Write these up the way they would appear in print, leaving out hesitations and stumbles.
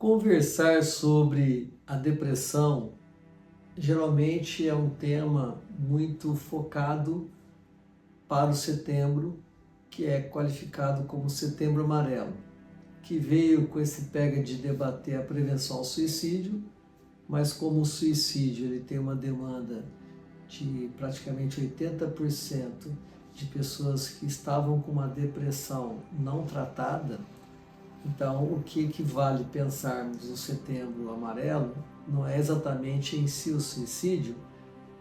Conversar sobre a depressão geralmente é um tema muito focado para o setembro, que é qualificado como Setembro Amarelo, que veio com esse pega de debater a prevenção ao suicídio, mas como o suicídio ele tem uma demanda de praticamente 80% de pessoas que estavam com uma depressão não tratada. Então, o que equivale pensarmos no Setembro Amarelo não é exatamente em si o suicídio,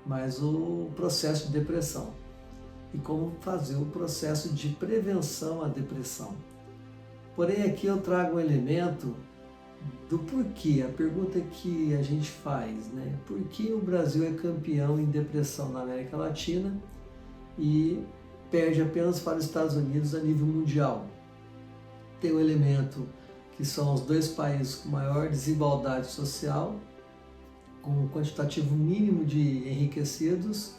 mas o processo de depressão e como fazer o processo de prevenção à depressão. Porém, aqui eu trago um elemento do porquê, a pergunta que a gente faz, né? Por que o Brasil é campeão em depressão na América Latina e perde apenas para os Estados Unidos a nível mundial? Tem um elemento que são os dois países com maior desigualdade social, com um quantitativo mínimo de enriquecidos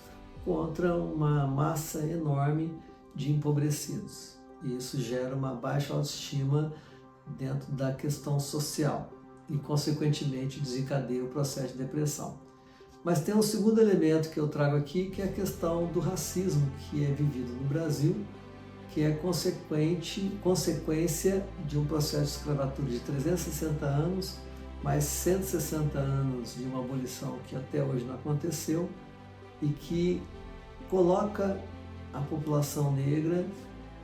contra uma massa enorme de empobrecidos. E isso gera uma baixa autoestima dentro da questão social e, consequentemente, desencadeia o processo de depressão. Mas tem um segundo elemento que eu trago aqui, que é a questão do racismo que é vivido no Brasil, que é consequência de um processo de escravatura de 360 anos, mais 160 anos de uma abolição que até hoje não aconteceu e que coloca a população negra,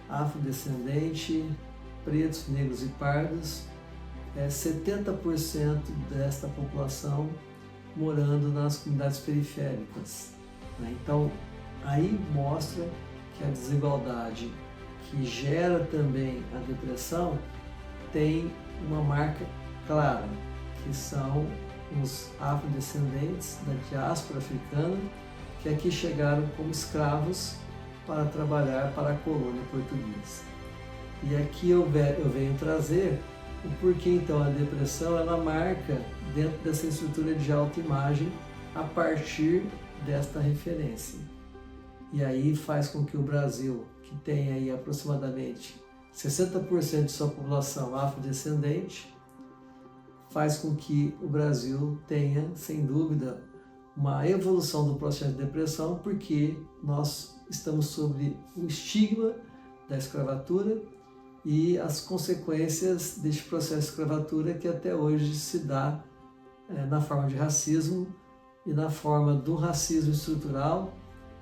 afrodescendente, pretos, negros e pardos, 70% desta população morando nas comunidades periféricas. Então, aí mostra que a desigualdade que gera também a depressão tem uma marca clara, que são os afrodescendentes da diáspora africana, que aqui chegaram como escravos para trabalhar para a colônia portuguesa. E aqui eu venho trazer o porquê então a depressão ela marca dentro dessa estrutura de autoimagem a partir desta referência. E aí faz com que o Brasil, que tem aí aproximadamente 60% de sua população afrodescendente, faz com que o Brasil tenha, sem dúvida, uma evolução do processo de depressão, porque nós estamos sob o estigma da escravatura e as consequências deste processo de escravatura que até hoje se dá na forma de racismo e na forma do racismo estrutural,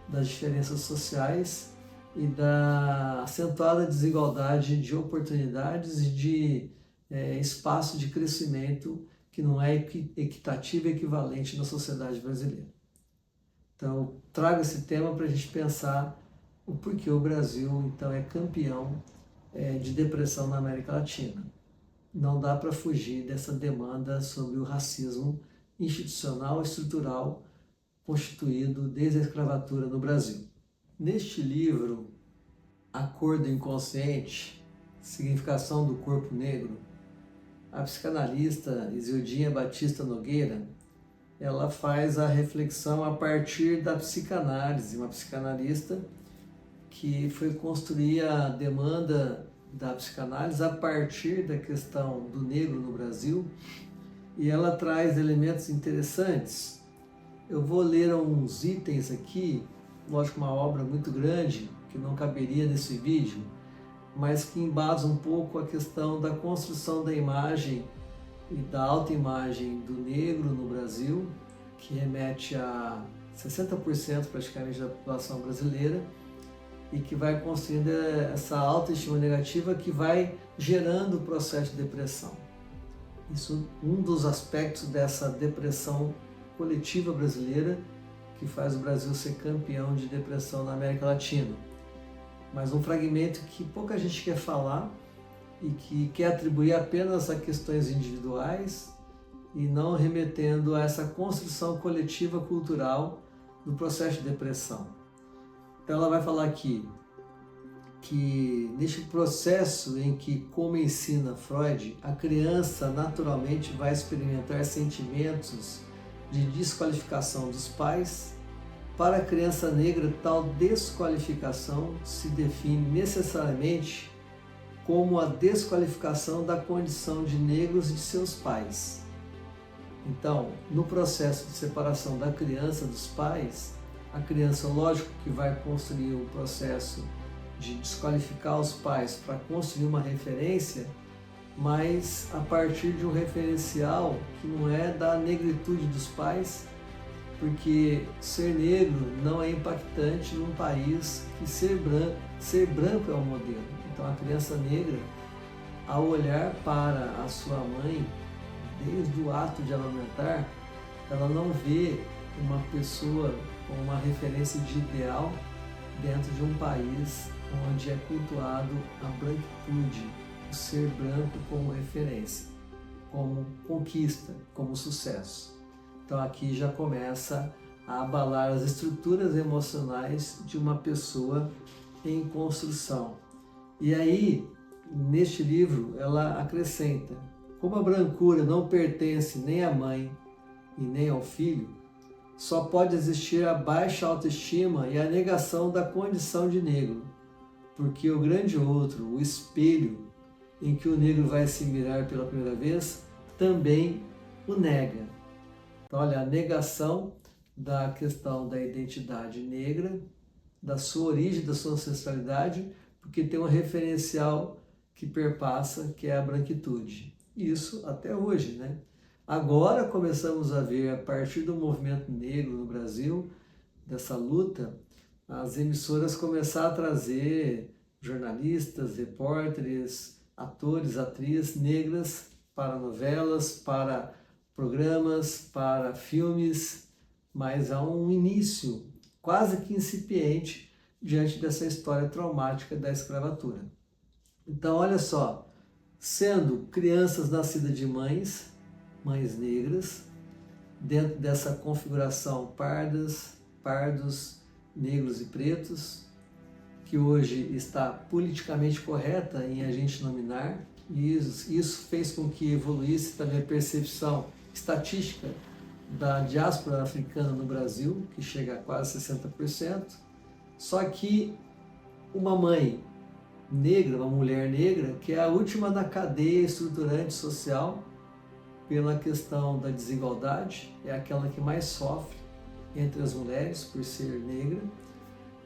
das diferenças sociais e da acentuada desigualdade de oportunidades e de espaço de crescimento que não é equitativo e equivalente na sociedade brasileira. Então, eu trago esse tema para a gente pensar o porquê o Brasil, então, é campeão de depressão na América Latina. Não dá para fugir dessa demanda sobre o racismo institucional e estrutural constituído desde a escravatura no Brasil. Neste livro, A Cor do Inconsciente, Significação do Corpo Negro, a psicanalista Isildinha Batista Nogueira, ela faz a reflexão a partir da psicanálise, uma psicanalista que foi construir a demanda da psicanálise a partir da questão do negro no Brasil, e ela traz elementos interessantes. Eu vou ler uns itens aqui, lógico, uma obra muito grande, que não caberia nesse vídeo, mas que embasa um pouco a questão da construção da imagem e da autoimagem do negro no Brasil, que remete a 60% praticamente da população brasileira, e que vai construindo essa autoestima negativa que vai gerando o processo de depressão. Isso é um dos aspectos dessa depressão coletiva brasileira que faz o Brasil ser campeão de depressão na América Latina. Mas um fragmento que pouca gente quer falar e que quer atribuir apenas a questões individuais e não remetendo a essa construção coletiva cultural do processo de depressão. Então ela vai falar aqui que neste processo em que, como ensina Freud, a criança naturalmente vai experimentar sentimentos de desqualificação dos pais, para a criança negra tal desqualificação se define necessariamente como a desqualificação da condição de negros de seus pais. Então, no processo de separação da criança dos pais, a criança, lógico que vai construir o processo de desqualificar os pais para construir uma referência, mas a partir de um referencial que não é da negritude dos pais, porque ser negro não é impactante num país que ser branco é o modelo. Então a criança negra, ao olhar para a sua mãe, desde o ato de amamentar, ela não vê uma pessoa com uma referência de ideal dentro de um país onde é cultuado a branquitude, o ser branco como referência, como conquista, como sucesso. Então aqui já começa a abalar as estruturas emocionais de uma pessoa em construção. E aí, neste livro, ela acrescenta: como a brancura não pertence nem à mãe e nem ao filho, só pode existir a baixa autoestima e a negação da condição de negro, porque o grande outro, o espelho em que o negro vai se mirar pela primeira vez, também o nega. Então, olha, a negação da questão da identidade negra, da sua origem, da sua ancestralidade, porque tem um referencial que perpassa, que é a branquitude. Isso até hoje, né? Agora começamos a ver, a partir do movimento negro no Brasil, dessa luta, as emissoras começaram a trazer jornalistas, repórteres, atores, atrizes negras para novelas, para programas, para filmes, mas há um início quase que incipiente diante dessa história traumática da escravatura. Então, olha só, sendo crianças nascidas de mães negras, dentro dessa configuração pardos, negros e pretos, que hoje está politicamente correta em a gente nominar, e isso fez com que evoluísse também a percepção estatística da diáspora africana no Brasil, que chega a quase 60%, só que uma mãe negra, uma mulher negra, que é a última da cadeia estruturante social pela questão da desigualdade, é aquela que mais sofre entre as mulheres por ser negra,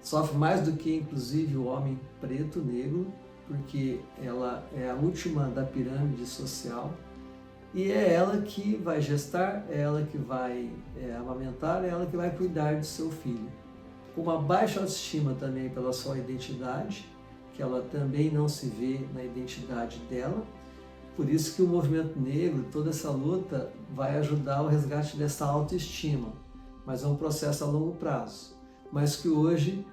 sofre mais do que inclusive o homem preto, negro, porque ela é a última da pirâmide social e é ela que vai gestar, é ela que vai amamentar, é ela que vai cuidar do seu filho. Com uma baixa autoestima também pela sua identidade, que ela também não se vê na identidade dela. Por isso que o movimento negro, toda essa luta, vai ajudar o resgate dessa autoestima, mas é um processo a longo prazo, mas que hoje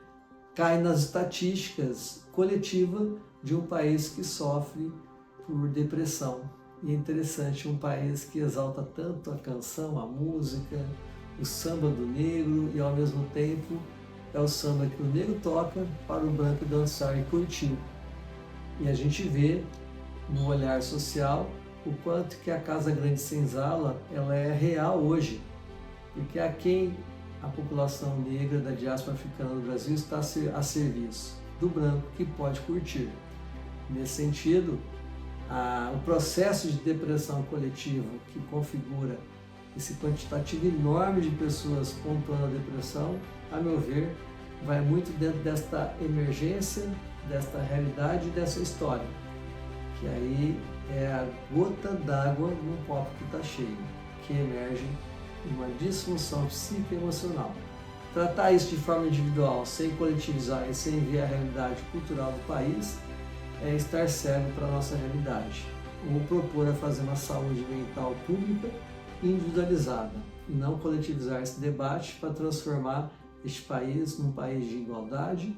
cai nas estatísticas coletivas de um país que sofre por depressão. E é interessante, um país que exalta tanto a canção, a música, o samba do negro, e ao mesmo tempo é o samba que o negro toca para o branco dançar e curtir. E a gente vê no olhar social o quanto que a Casa Grande Senzala ela é real hoje, porque a quem a população negra da diáspora africana no Brasil está a serviço do branco que pode curtir. Nesse sentido, o processo de depressão coletiva que configura esse quantitativo enorme de pessoas pontuando a depressão, a meu ver, vai muito dentro desta emergência, desta realidade e dessa história, que aí é a gota d'água num copo que está cheio, que emerge uma disfunção psicoemocional. Tratar isso de forma individual, sem coletivizar e sem ver a realidade cultural do país, é estar cego para a nossa realidade, ou propor a fazer uma saúde mental pública individualizada, e não coletivizar esse debate para transformar este país num país de igualdade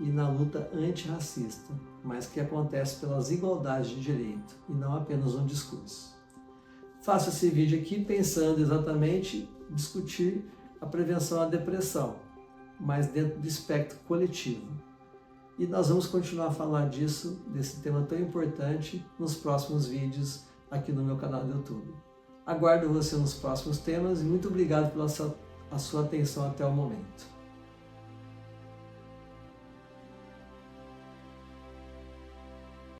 e na luta antirracista, mas que acontece pelas igualdades de direito, e não apenas um discurso. Faço esse vídeo aqui pensando exatamente em discutir a prevenção à depressão, mas dentro do espectro coletivo. E nós vamos continuar a falar disso, desse tema tão importante, nos próximos vídeos aqui no meu canal do YouTube. Aguardo você nos próximos temas e muito obrigado pela sua atenção até o momento.